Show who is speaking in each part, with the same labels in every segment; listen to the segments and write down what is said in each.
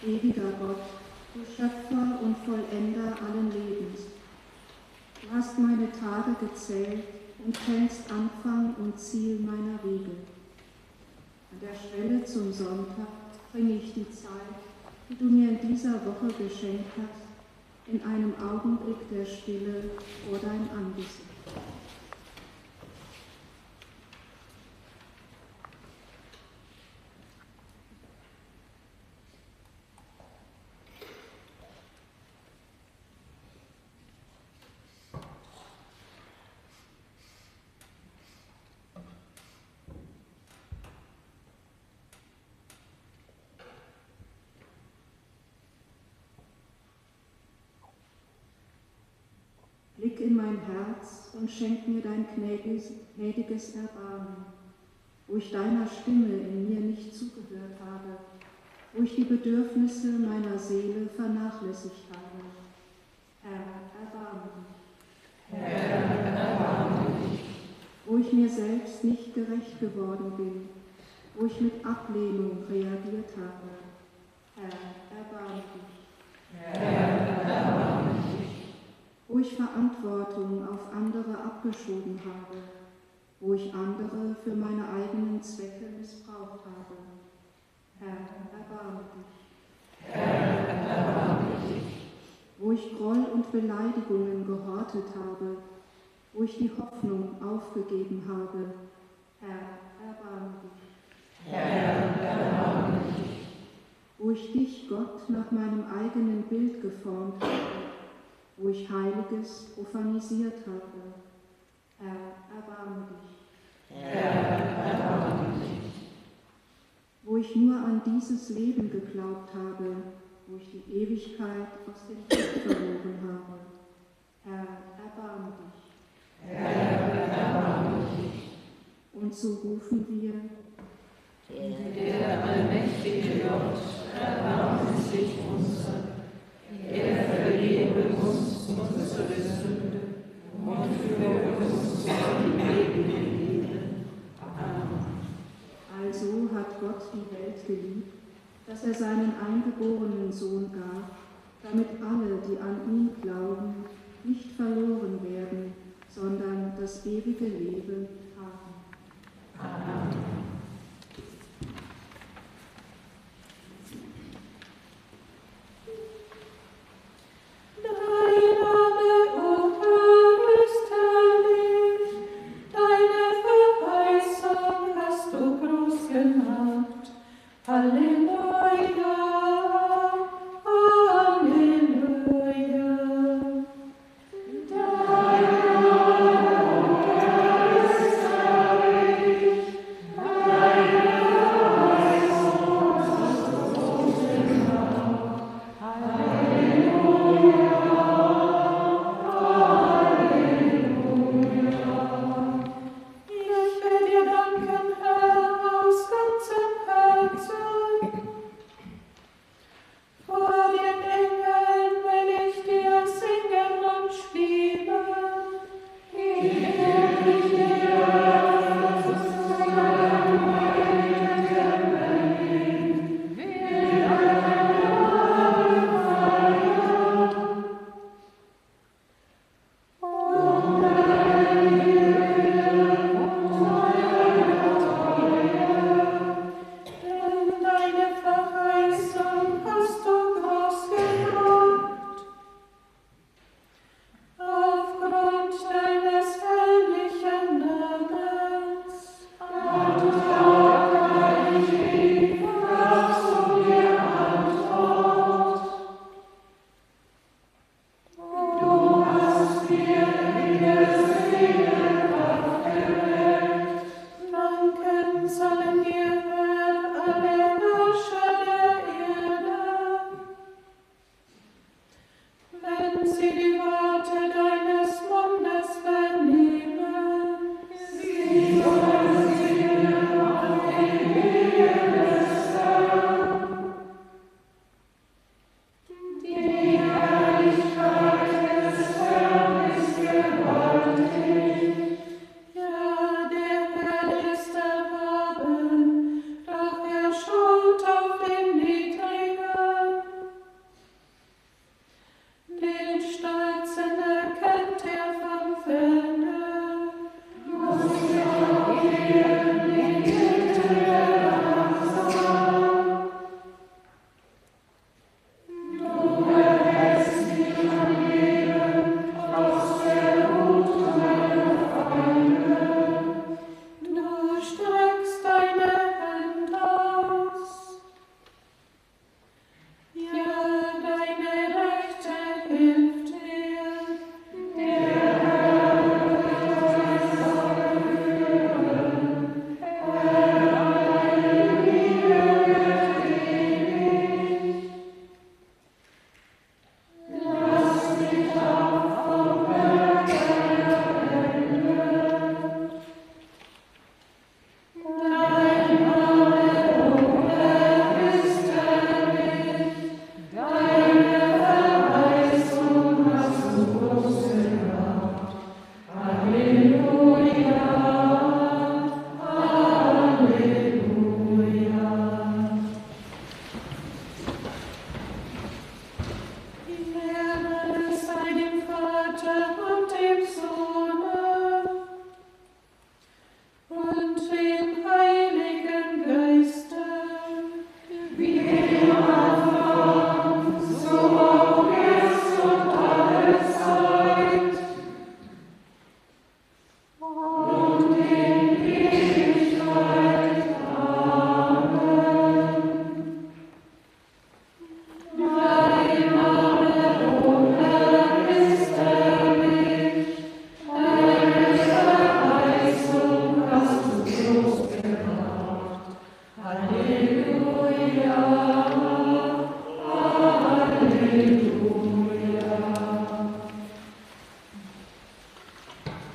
Speaker 1: Ewiger Gott, du Schöpfer und Vollender allen Lebens, du hast meine Tage gezählt und kennst Anfang und Ziel meiner Wege. An der Schwelle zum Sonntag bringe ich die Zeit, die du mir in dieser Woche geschenkt hast, in einem Augenblick der Stille vor dein Angesicht. Blick in mein Herz und schenk mir dein gnädiges Erbarmen, wo ich deiner Stimme in mir nicht zugehört habe, wo ich die Bedürfnisse meiner Seele vernachlässigt habe. Herr, erbarme dich.
Speaker 2: Herr, erbarme dich.
Speaker 1: Wo ich mir selbst nicht gerecht geworden bin, wo ich mit Ablehnung reagiert habe. Herr, erbarme dich.
Speaker 2: Herr, erbarme dich.
Speaker 1: Wo ich Verantwortung auf andere abgeschoben habe, wo ich andere für meine eigenen Zwecke missbraucht habe. Herr, erbarme dich.
Speaker 2: Herr, erbarme dich.
Speaker 1: Wo ich Groll und Beleidigungen gehortet habe, wo ich die Hoffnung aufgegeben habe. Herr, erbarme dich.
Speaker 2: Herr, erbarme dich.
Speaker 1: Wo ich dich, Gott, nach meinem eigenen Bild geformt habe, wo ich Heiliges profanisiert habe. Herr, erbarme dich.
Speaker 2: Herr, erbarme dich.
Speaker 1: Wo ich nur an dieses Leben geglaubt habe, wo ich die Ewigkeit aus dem Kopf verloren habe. Herr, erbarme dich.
Speaker 2: Herr, erbarme dich.
Speaker 1: Und so rufen wir:
Speaker 2: Der allmächtige Gott, erbarme sich unser. Er vergebe uns unsere Sünde und führe uns zum ewigen Leben. Amen.
Speaker 1: Also hat Gott die Welt geliebt, dass er seinen eingeborenen Sohn gab, damit alle, die an ihn glauben, nicht verloren werden, sondern das ewige Leben haben.
Speaker 2: Amen.
Speaker 3: Halleluja.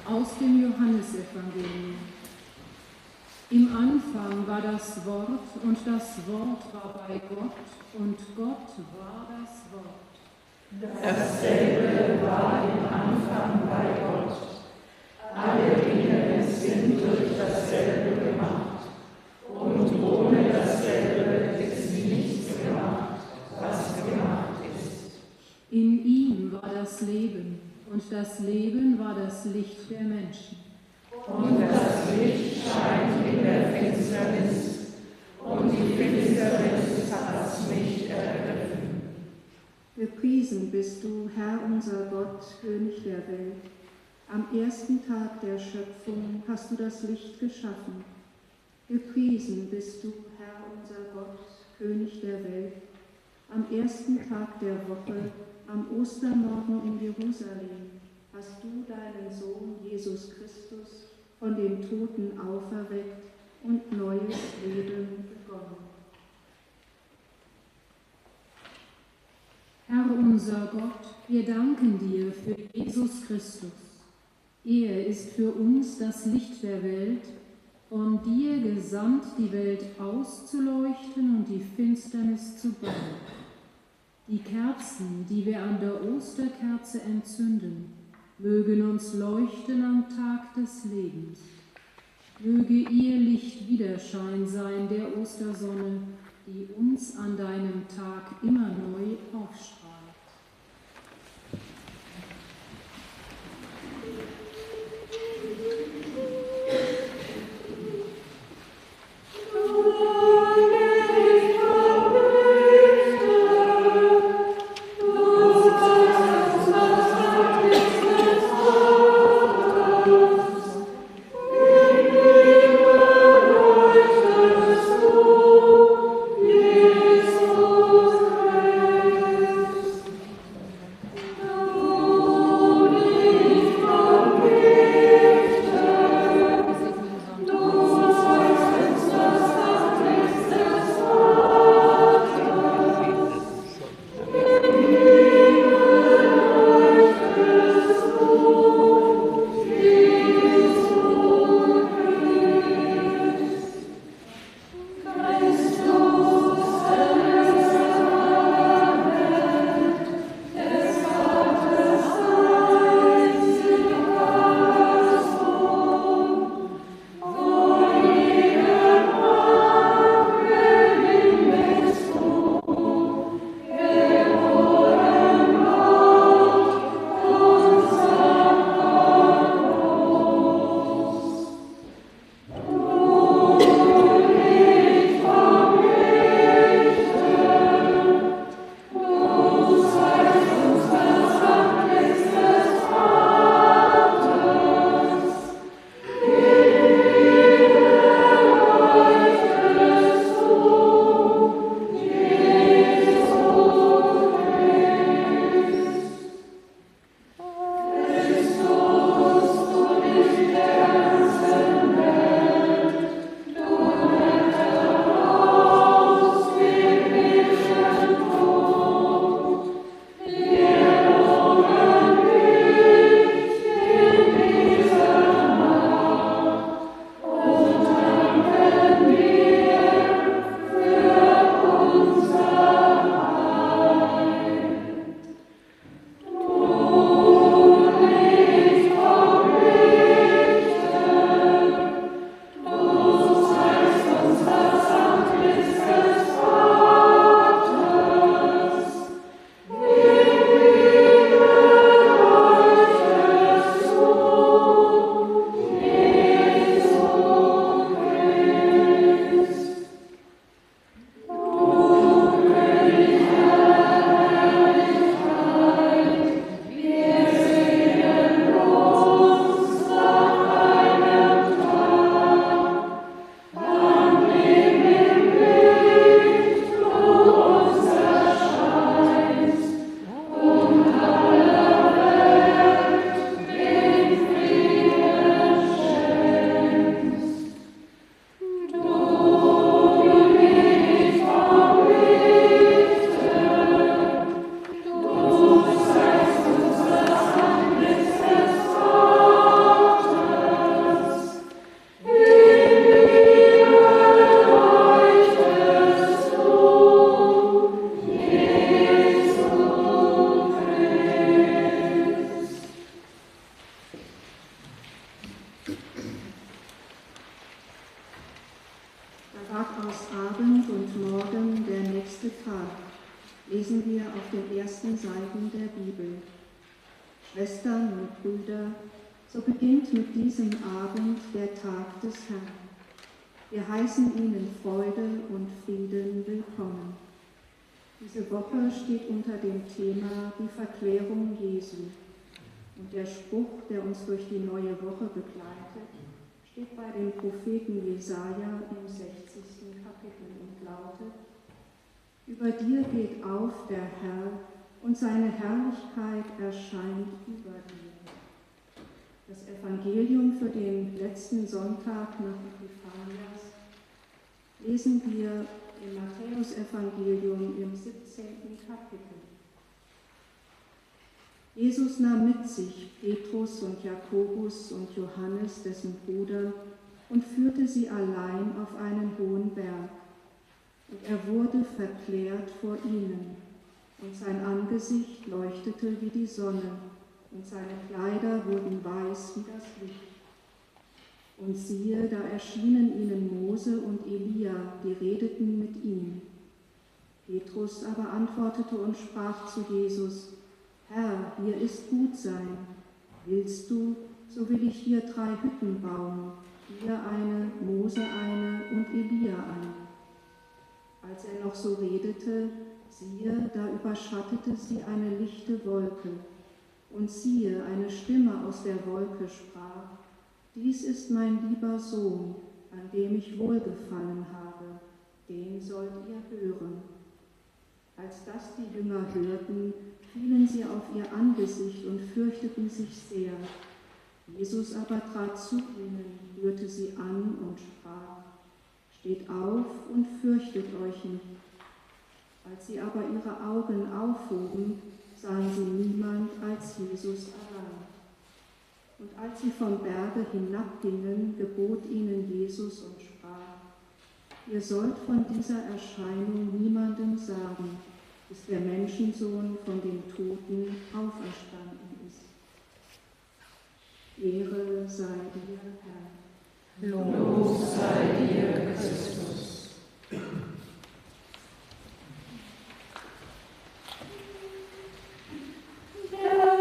Speaker 3: Aus dem Johannesevangelium. Im Anfang war das Wort, und das Wort war bei Gott, und Gott war das Wort.
Speaker 2: Dasselbe war im Anfang bei Gott. Alle Dinge sind durch dasselbe gemacht, und ohne dasselbe ist nichts gemacht, was gemacht ist.
Speaker 3: In ihm war das Leben, und das Leben war das Licht der Menschen.
Speaker 2: Und das Licht scheint in der Finsternis, und die Finsternis hat es nicht ergriffen.
Speaker 1: Gepriesen bist du, Herr unser Gott, König der Welt. Am ersten Tag der Schöpfung hast du das Licht geschaffen. Gepriesen bist du, Herr unser Gott, König der Welt. Am ersten Tag der Woche, am Ostermorgen in Jerusalem, hast du deinen Sohn Jesus Christus von den Toten auferweckt und neues Leben begonnen.
Speaker 3: Herr unser Gott, wir danken dir für Jesus Christus. Er ist für uns das Licht der Welt, von dir gesandt, die Welt auszuleuchten und die Finsternis zu bannen. Die Kerzen, die wir an der Osterkerze entzünden, mögen uns leuchten am Tag des Lebens. Möge ihr Licht Widerschein sein der Ostersonne, die uns an deinem Tag immer neu aufstrahlt.
Speaker 1: trat aus Abend und Morgen der nächste Tag, lesen wir auf den ersten Seiten der Bibel. Schwestern und Brüder, so beginnt mit diesem Abend der Tag des Herrn. Wir heißen Ihnen Freude und Frieden willkommen. Diese Woche steht unter dem Thema die Verklärung Jesu. Und der Spruch, der uns durch die neue Woche begleitet, steht bei dem Propheten Jesaja im 60. Kapitel und lautet: Über dir geht auf der Herr, und seine Herrlichkeit erscheint über dir. Das Evangelium für den letzten Sonntag nach Epiphanias lesen wir im Matthäusevangelium im 17. Kapitel. Jesus nahm mit sich Petrus und Jakobus und Johannes, dessen Bruder, und führte sie allein auf einen hohen Berg. Und er wurde verklärt vor ihnen, und sein Angesicht leuchtete wie die Sonne, und seine Kleider wurden weiß wie das Licht. Und siehe, da erschienen ihnen Mose und Elia, die redeten mit ihm. Petrus aber antwortete und sprach zu Jesus: Herr, hier ist gut sein. Willst du, so will ich hier 3 Hütten bauen, dir eine, Mose eine und Elia eine. Als er noch so redete, siehe, da überschattete sie eine lichte Wolke. Und siehe, eine Stimme aus der Wolke sprach: Dies ist mein lieber Sohn, an dem ich wohlgefallen habe, den sollt ihr hören. Als das die Jünger hörten, fielen sie auf ihr Angesicht und fürchteten sich sehr. Jesus aber trat zu ihnen, rührte sie an und sprach: Steht auf und fürchtet euch nicht. Als sie aber ihre Augen aufhoben, sahen sie niemand als Jesus allein. Und als sie vom Berge hinabgingen, gebot ihnen Jesus und sprach: Ihr sollt von dieser Erscheinung niemandem sagen, bis der Menschensohn von den Toten auferstanden ist. Ehre sei dir, Herr.
Speaker 2: Lob sei dir, Christus.
Speaker 4: Der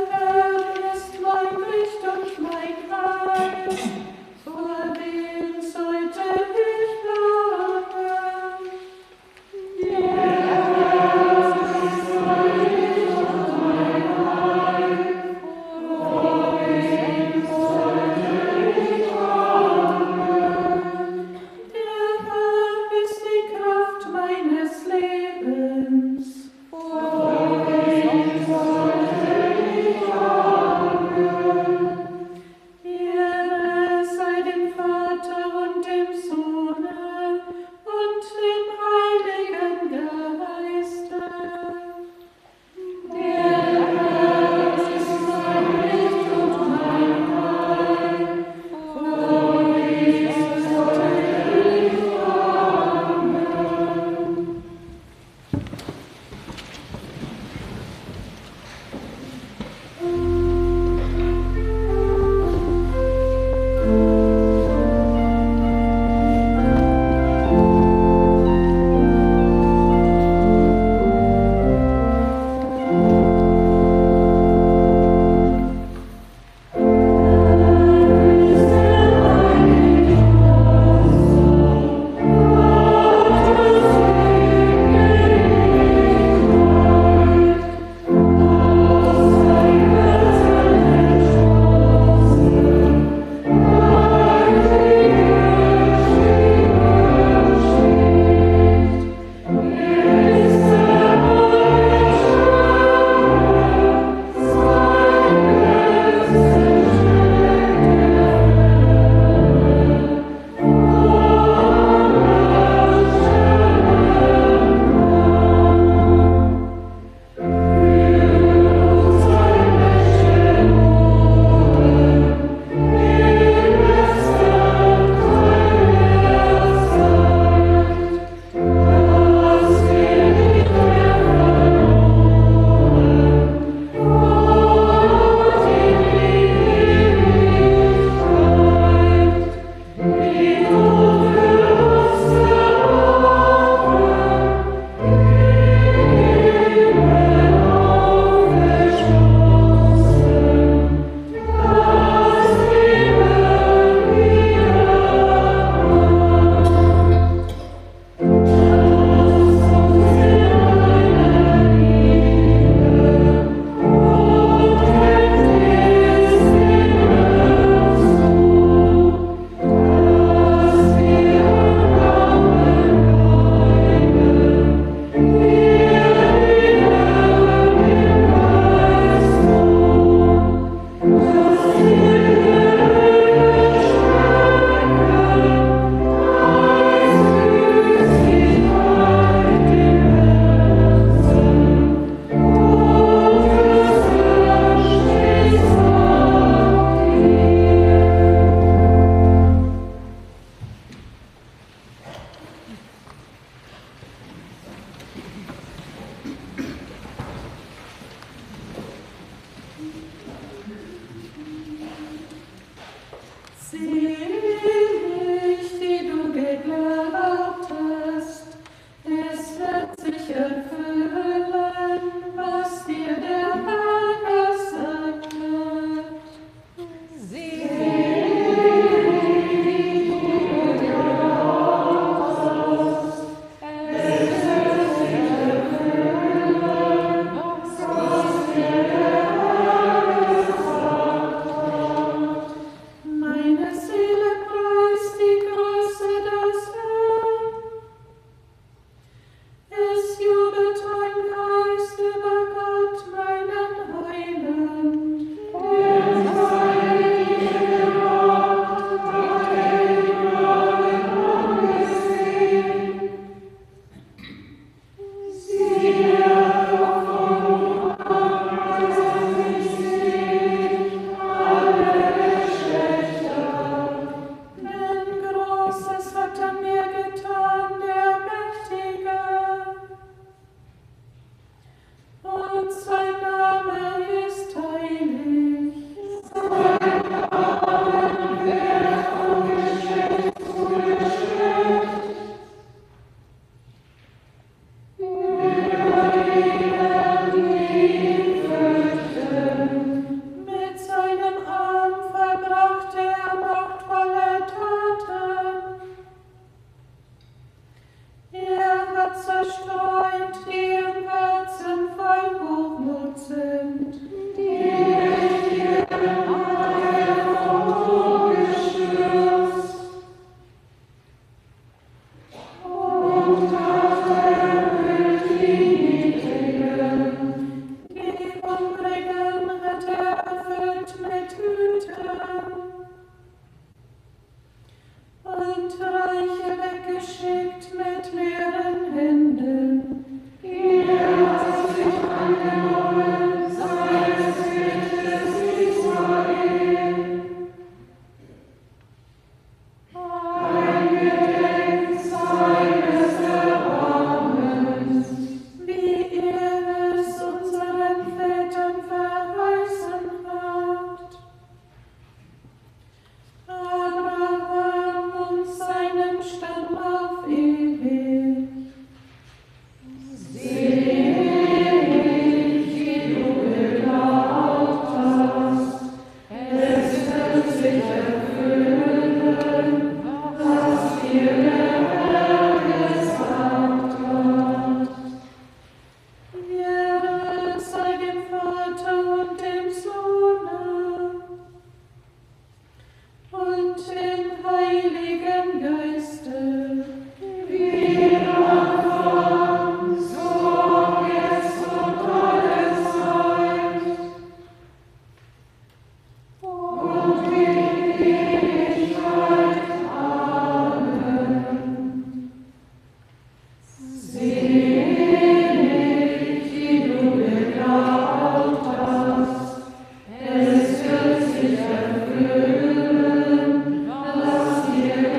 Speaker 2: Lass dir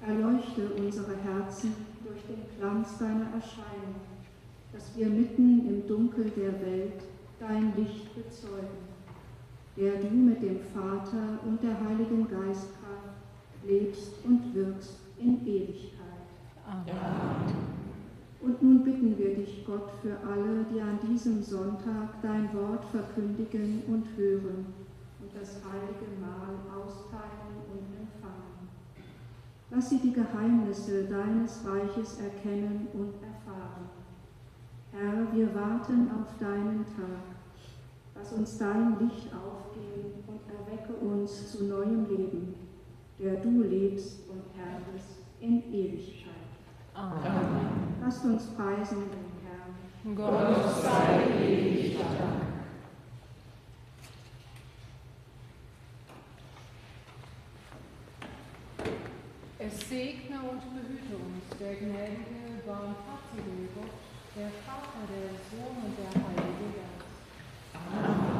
Speaker 1: Erleuchte unsere Herzen durch den Glanz deiner Erscheinung, dass wir mitten im Dunkel der Welt dein Licht bezeugen, der du mit dem Vater und der Heiligen Geistkraft lebst und wirkst in Ewigkeit.
Speaker 2: Amen.
Speaker 1: Und nun bitten wir dich, Gott, für alle, die an diesem Sonntag dein Wort verkündigen und hören und das heilige Mahl austeilen und empfangen. Lass sie die Geheimnisse deines Reiches erkennen und erfahren. Herr, wir warten auf deinen Tag. Lass uns dein Licht aufgehen und erwecke uns zu neuem Leben, der du lebst und herrschest in Ewigkeit.
Speaker 2: Amen.
Speaker 1: Lasst uns preisen den Herrn.
Speaker 2: Gott sei ewig Dank.
Speaker 3: Es segne und behüte uns der gnädige, barmherzige Gott, der Vater, der Sohn und der Heilige Geist.
Speaker 2: Amen.